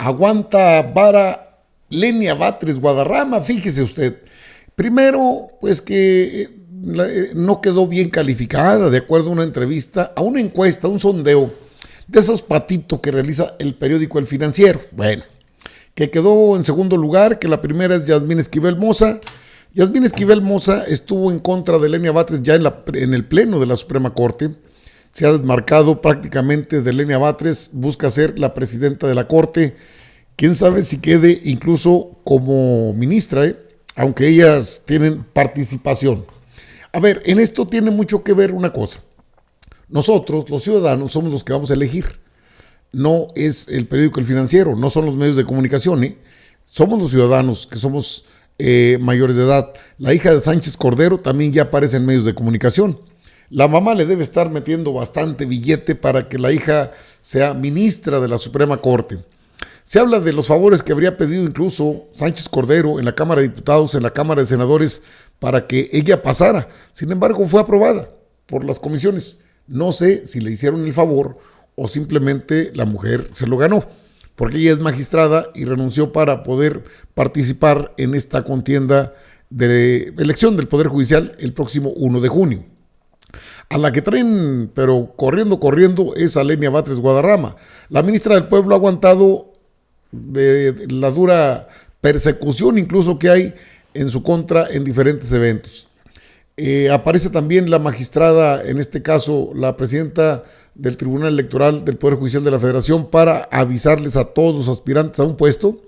aguanta vara Lenia Batres Guadarrama, fíjese usted. Primero, pues que no quedó bien calificada, de acuerdo a una entrevista, a una encuesta, un sondeo, de esos patitos que realiza el periódico El Financiero. Bueno, que quedó en segundo lugar, que la primera es Yasmín Esquivel Moza. Yasmín Esquivel Moza estuvo en contra de Lenia Batres ya en el pleno de la Suprema Corte. Se ha desmarcado prácticamente de Lenia Batres, busca ser la presidenta de la Corte. Quién sabe si quede incluso como ministra, aunque ellas tienen participación. A ver, en esto tiene mucho que ver una cosa. Nosotros, los ciudadanos, somos los que vamos a elegir. No es el periódico El Financiero, no son los medios de comunicación. Somos los ciudadanos que somos mayores de edad. La hija de Sánchez Cordero también ya aparece en medios de comunicación. La mamá le debe estar metiendo bastante billete para que la hija sea ministra de la Suprema Corte. Se habla de los favores que habría pedido incluso Sánchez Cordero en la Cámara de Diputados, en la Cámara de Senadores, para que ella pasara. Sin embargo, fue aprobada por las comisiones. No sé si le hicieron el favor o simplemente la mujer se lo ganó, porque ella es magistrada y renunció para poder participar en esta contienda de elección del Poder Judicial el próximo 1 de junio. A la que traen, pero corriendo, es a Lenia Batres Guadarrama. La ministra del Pueblo ha aguantado de la dura persecución incluso que hay en su contra en diferentes eventos. Aparece también la magistrada, en este caso la presidenta del Tribunal Electoral del Poder Judicial de la Federación, para avisarles a todos los aspirantes a un puesto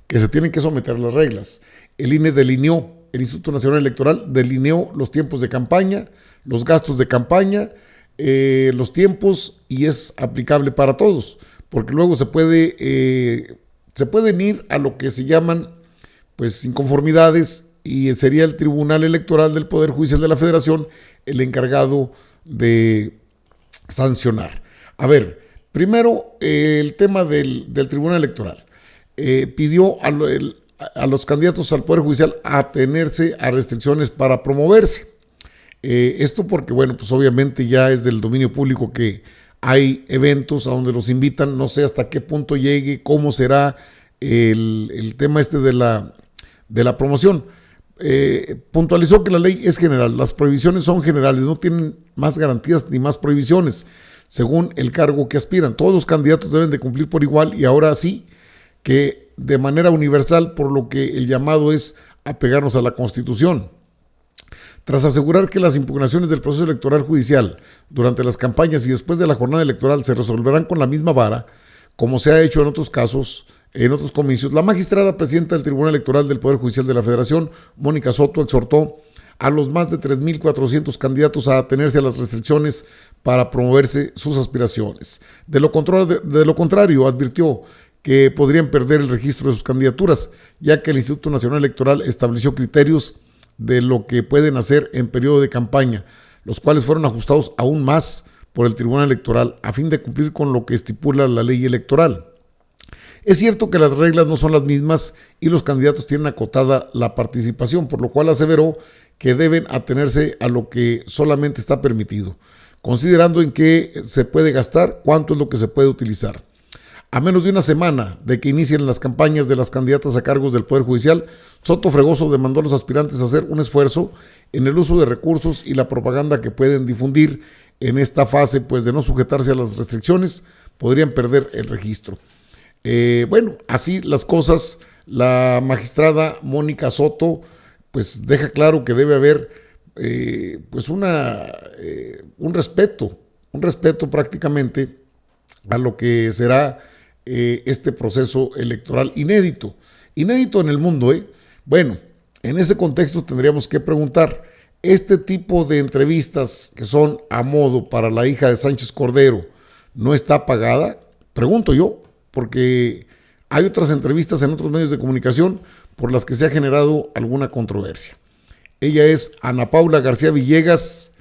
que se tienen que someter a las reglas. El INE delineó, el Instituto Nacional Electoral delineó los tiempos de campaña, los gastos de campaña, los tiempos, y es aplicable para todos, porque luego se pueden ir a lo que se llaman pues inconformidades, y sería el Tribunal Electoral del Poder Judicial de la Federación el encargado de sancionar. A ver, primero el tema del Tribunal Electoral. Pidió a los candidatos al Poder Judicial atenerse a restricciones para promoverse. Esto porque, bueno, pues obviamente ya es del dominio público que hay eventos a donde los invitan, no sé hasta qué punto llegue, cómo será el tema de la promoción. Puntualizó que la ley es general, las prohibiciones son generales, no tienen más garantías ni más prohibiciones según el cargo que aspiran. Todos los candidatos deben de cumplir por igual, y ahora sí que de manera universal, por lo que el llamado es apegarnos a la Constitución. Tras asegurar que las impugnaciones del proceso electoral judicial durante las campañas y después de la jornada electoral se resolverán con la misma vara, como se ha hecho en otros casos, en otros comicios, la magistrada presidenta del Tribunal Electoral del Poder Judicial de la Federación, Mónica Soto, exhortó a los más de 3,400 candidatos a atenerse a las restricciones para promoverse sus aspiraciones. De lo contrario, advirtió que podrían perder el registro de sus candidaturas, ya que el Instituto Nacional Electoral estableció criterios de lo que pueden hacer en periodo de campaña, los cuales fueron ajustados aún más por el Tribunal Electoral a fin de cumplir con lo que estipula la ley electoral. Es cierto que las reglas no son las mismas y los candidatos tienen acotada la participación, por lo cual aseveró que deben atenerse a lo que solamente está permitido, considerando en qué se puede gastar, cuánto es lo que se puede utilizar. A menos de una semana de que inicien las campañas de las candidatas a cargos del Poder Judicial, Soto Fregoso demandó a los aspirantes a hacer un esfuerzo en el uso de recursos y la propaganda que pueden difundir en esta fase, pues de no sujetarse a las restricciones, podrían perder el registro. Bueno, así las cosas, la magistrada Mónica Soto pues deja claro que debe haber pues un respeto prácticamente a lo que será este proceso electoral inédito en el mundo. Bueno, en ese contexto tendríamos que preguntar, ¿este tipo de entrevistas que son a modo para la hija de Sánchez Cordero no está pagada? Pregunto yo, porque hay otras entrevistas en otros medios de comunicación por las que se ha generado alguna controversia. Ella es Ana Paula García Villegas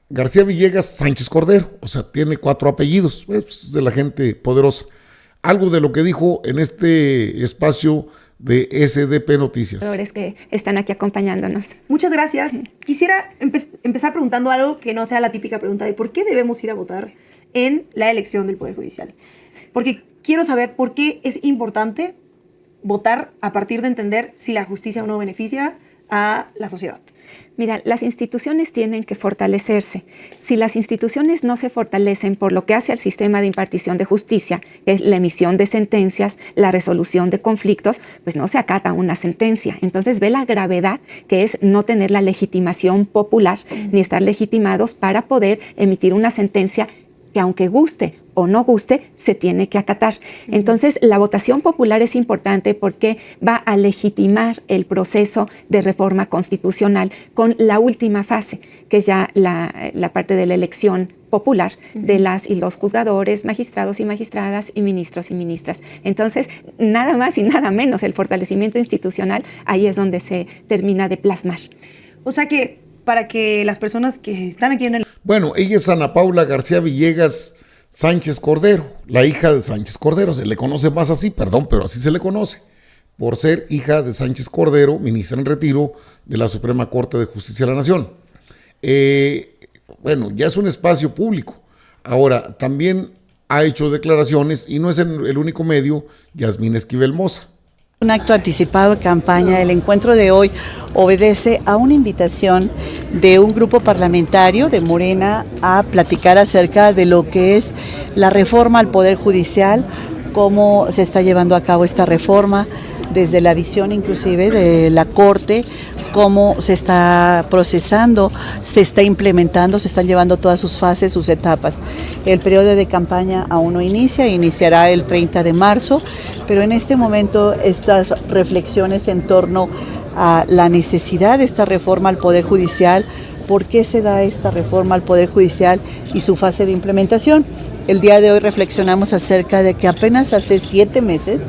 Sánchez Cordero, o sea, tiene 4 apellidos, pues, de la gente poderosa. Algo de lo que dijo en este espacio de SDP Noticias. Que están aquí acompañándonos. Muchas gracias. Quisiera empezar preguntando algo que no sea la típica pregunta de por qué debemos ir a votar en la elección del Poder Judicial. Porque quiero saber por qué es importante votar a partir de entender si la justicia o no beneficia a la sociedad. Mira, las instituciones tienen que fortalecerse. Si las instituciones no se fortalecen por lo que hace al sistema de impartición de justicia, que es la emisión de sentencias, la resolución de conflictos, pues no se acata una sentencia. Entonces ve la gravedad que es no tener la legitimación popular ni estar legitimados para poder emitir una sentencia que, aunque guste o no guste, se tiene que acatar. Entonces, la votación popular es importante porque va a legitimar el proceso de reforma constitucional con la última fase, que es ya la parte de la elección popular de las y los juzgadores, magistrados y magistradas y ministros y ministras. Entonces, nada más y nada menos el fortalecimiento institucional, ahí es donde se termina de plasmar. O sea que para que las personas que están aquí en el... Bueno, ella es Ana Paula García Villegas Sánchez Cordero, la hija de Sánchez Cordero. Se le conoce más así, perdón, pero así se le conoce, por ser hija de Sánchez Cordero, ministra en retiro de la Suprema Corte de Justicia de la Nación. Bueno, ya es un espacio público. Ahora, también ha hecho declaraciones, y no es el único medio, Yasmín Esquivel Moza. Un acto anticipado de campaña. El encuentro de hoy obedece a una invitación de un grupo parlamentario de Morena a platicar acerca de lo que es la reforma al Poder Judicial, cómo se está llevando a cabo esta reforma, desde la visión inclusive de la Corte, cómo se está procesando, se está implementando, se están llevando todas sus fases, sus etapas. El periodo de campaña aún no inicia, iniciará el 30 de marzo, pero en este momento estas reflexiones en torno a la necesidad de esta reforma al Poder Judicial, por qué se da esta reforma al Poder Judicial y su fase de implementación. El día de hoy reflexionamos acerca de que apenas hace 7 meses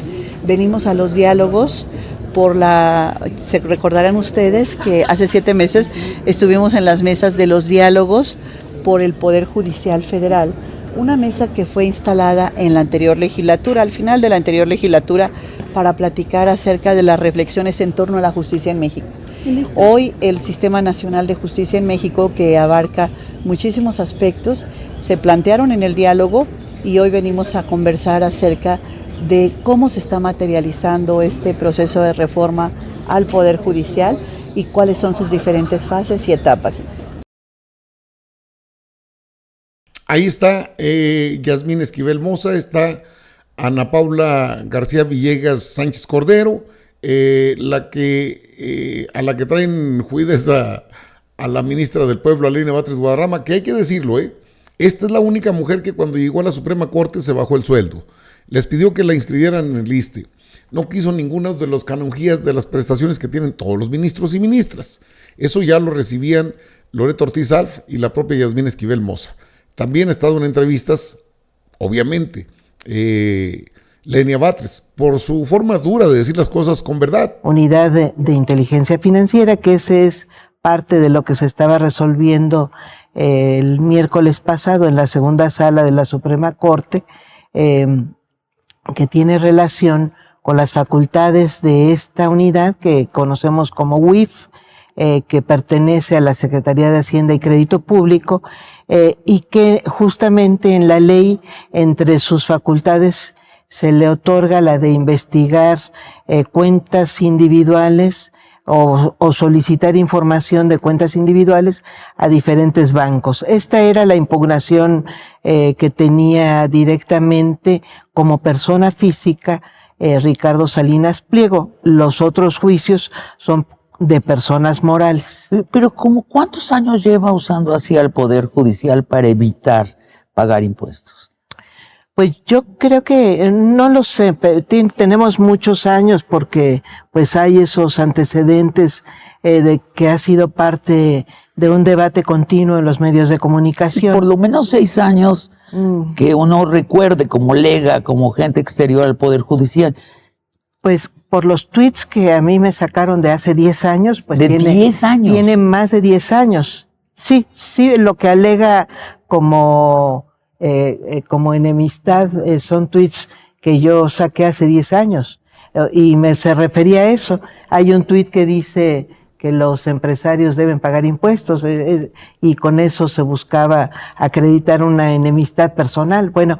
venimos a los diálogos se recordarán ustedes que hace 7 meses estuvimos en las mesas de los diálogos por el Poder Judicial Federal, una mesa que fue instalada en la anterior legislatura, al final de la anterior legislatura, para platicar acerca de las reflexiones en torno a la justicia en México. Hoy el Sistema Nacional de Justicia en México, que abarca muchísimos aspectos, se plantearon en el diálogo y hoy venimos a conversar acerca de cómo se está materializando este proceso de reforma al Poder Judicial y cuáles son sus diferentes fases y etapas. Ahí está Yasmín Esquivel Moza, está Ana Paula García Villegas Sánchez Cordero, a la que traen juides a la ministra del Pueblo, Aline Batres Guadarrama, que hay que decirlo, esta es la única mujer que cuando llegó a la Suprema Corte se bajó el sueldo. Les pidió que la inscribieran en el ISSSTE. No quiso ninguna de las canonjías de las prestaciones que tienen todos los ministros y ministras. Eso ya lo recibían Loreto Ortiz Alf y la propia Yasmín Esquivel Moza. También ha estado en entrevistas, obviamente, Lenia Batres, por su forma dura de decir las cosas con verdad. Unidad de inteligencia financiera, que ese es parte de lo que se estaba resolviendo el miércoles pasado en la segunda sala de la Suprema Corte, que tiene relación con las facultades de esta unidad que conocemos como UIF, que pertenece a la Secretaría de Hacienda y Crédito Público, y que justamente en la ley, entre sus facultades, se le otorga la de investigar cuentas individuales o solicitar información de cuentas individuales a diferentes bancos. Esta era la impugnación que tenía directamente como persona física Ricardo Salinas Pliego. Los otros juicios son de personas morales. Pero ¿cuántos años lleva usando así al Poder Judicial para evitar pagar impuestos? Pues yo creo que, no lo sé, pero tenemos muchos años porque pues hay esos antecedentes de que ha sido parte de un debate continuo en los medios de comunicación. Sí, por lo menos 6 años que uno recuerde como lega, como gente exterior al Poder Judicial. Pues por los tweets que a mí me sacaron de hace 10 años, pues ¿De 10 años? Tiene más de 10 años. Sí, lo que alega como enemistad son tweets que yo saqué hace 10 años y se refería a eso. Hay un tweet que dice que los empresarios deben pagar impuestos, y con eso se buscaba acreditar una enemistad personal. Bueno,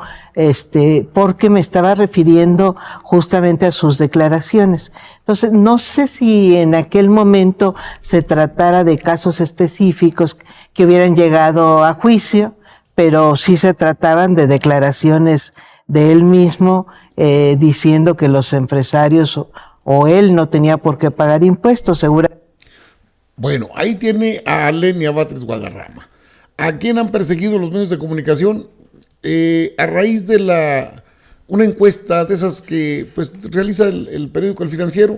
porque me estaba refiriendo justamente a sus declaraciones. Entonces, no sé si en aquel momento se tratara de casos específicos que hubieran llegado a juicio, pero sí se trataban de declaraciones de él mismo, diciendo que los empresarios o él no tenía por qué pagar impuestos, seguramente. Bueno, ahí tiene a Lenia Batres Guadarrama, a quien han perseguido los medios de comunicación a raíz de una encuesta de esas que pues realiza el periódico El Financiero.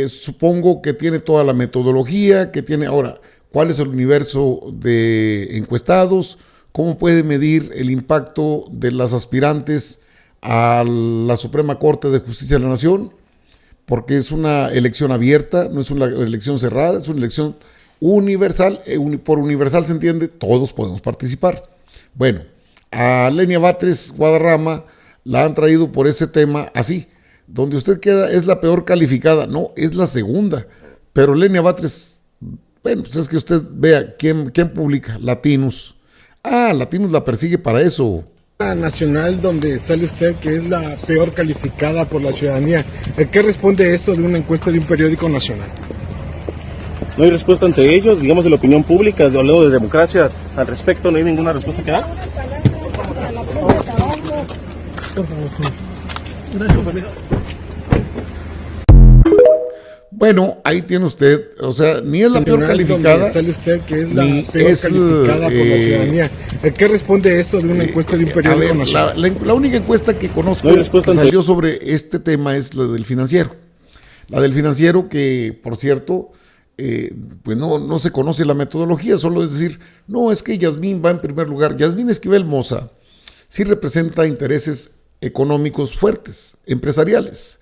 Supongo que tiene toda la metodología, que tiene ahora cuál es el universo de encuestados, cómo puede medir el impacto de las aspirantes a la Suprema Corte de Justicia de la Nación, porque es una elección abierta, no es una elección cerrada, es una elección universal. Por universal se entiende, todos podemos participar. Bueno, a Lenia Batres Guadarrama la han traído por ese tema así, donde usted queda es la peor calificada, no, es la segunda, pero Lenia Batres, bueno, pues es que usted vea quién publica, Latinus. Latinus la persigue para eso. Nacional donde sale usted que es la peor calificada por la ciudadanía. ¿Qué responde esto de una encuesta de un periódico nacional? No hay respuesta ante ellos, digamos de la opinión pública, hablando de democracia al respecto, no hay ninguna respuesta que dar. Bueno, ahí tiene usted, o sea, ni es la peor calificada, sale usted que es la ni peor es calificada por la ciudadanía. ¿Qué responde esto de una encuesta de un periódico nacional? La única encuesta que conozco que salió sobre este tema es la del Financiero. La del Financiero que, por cierto, pues no se conoce la metodología, solo es decir, no, es que Yasmín va en primer lugar. Yasmín Esquivel Moza sí representa intereses económicos fuertes, empresariales,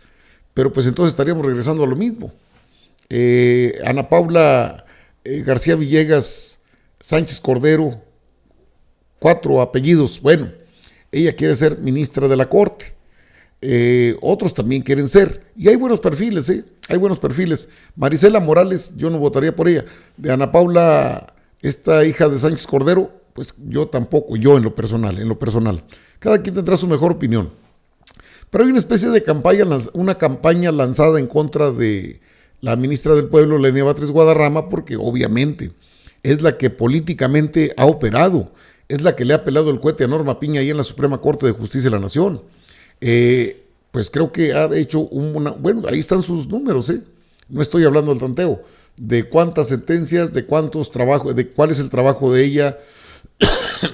pero pues entonces estaríamos regresando a lo mismo. Ana Paula García Villegas Sánchez Cordero, 4 apellidos, bueno, ella quiere ser ministra de la Corte, otros también quieren ser, y hay buenos perfiles, hay buenos perfiles. Marisela Morales, yo no votaría por ella. De Ana Paula, esta hija de Sánchez Cordero, pues yo tampoco, yo en lo personal. Cada quien tendrá su mejor opinión. Pero hay una especie de una campaña lanzada en contra de la ministra del Pueblo, Lenia Batres Guadarrama, porque obviamente es la que políticamente ha operado, es la que le ha pelado el cohete a Norma Piña ahí en la Suprema Corte de Justicia de la Nación. Pues creo que ha hecho bueno, ahí están sus números, no estoy hablando del tanteo, de cuántas sentencias, de cuántos trabajos, de cuál es el trabajo de ella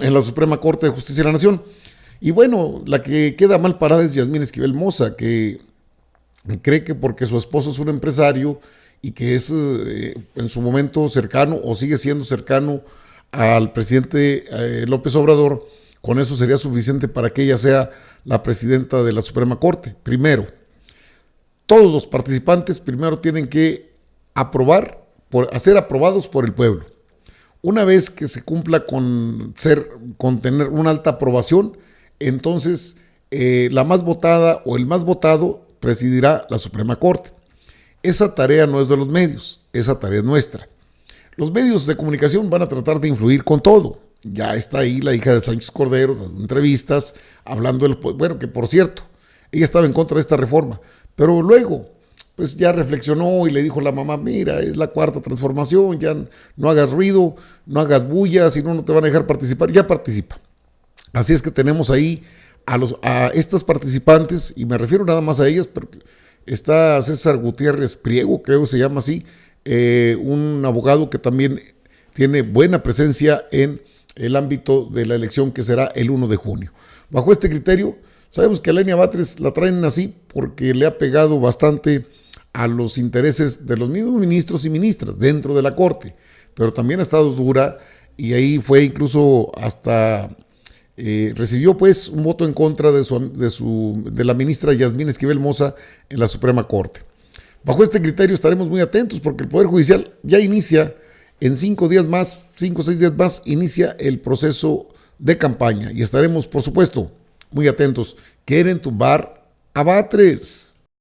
en la Suprema Corte de Justicia de la Nación. Y bueno, la que queda mal parada es Yasmín Esquivel Moza, que cree que porque su esposo es un empresario y que es en su momento cercano o sigue siendo cercano al presidente López Obrador, con eso sería suficiente para que ella sea la presidenta de la Suprema Corte. Primero, todos los participantes primero tienen que ser aprobados por el pueblo. Una vez que se cumpla con tener una alta aprobación, entonces la más votada o el más votado presidirá la Suprema Corte. Esa tarea no es de los medios, esa tarea es nuestra. Los medios de comunicación van a tratar de influir con todo. Ya está ahí la hija de Sánchez Cordero, dando entrevistas, hablando bueno, que por cierto, ella estaba en contra de esta reforma, pero luego, pues ya reflexionó y le dijo a la mamá, mira, es la 4ª transformación, ya no hagas ruido, no hagas bulla, si no, no te van a dejar participar, ya participa. Así es que tenemos ahí a estas participantes, y me refiero nada más a ellas, porque está César Gutiérrez Priego, creo que se llama así, un abogado que también tiene buena presencia en el ámbito de la elección que será el 1 de junio. Bajo este criterio, sabemos que a Lenia Batres la traen así porque le ha pegado bastante a los intereses de los mismos ministros y ministras dentro de la Corte, pero también ha estado dura, y ahí fue incluso hasta recibió pues un voto en contra de la ministra Yasmín Esquivel Moza en la Suprema Corte. Bajo este criterio estaremos muy atentos porque el Poder Judicial ya inicia en 5 o 6 días más, inicia el proceso de campaña, y estaremos, por supuesto, muy atentos. Quieren tumbar a Batres.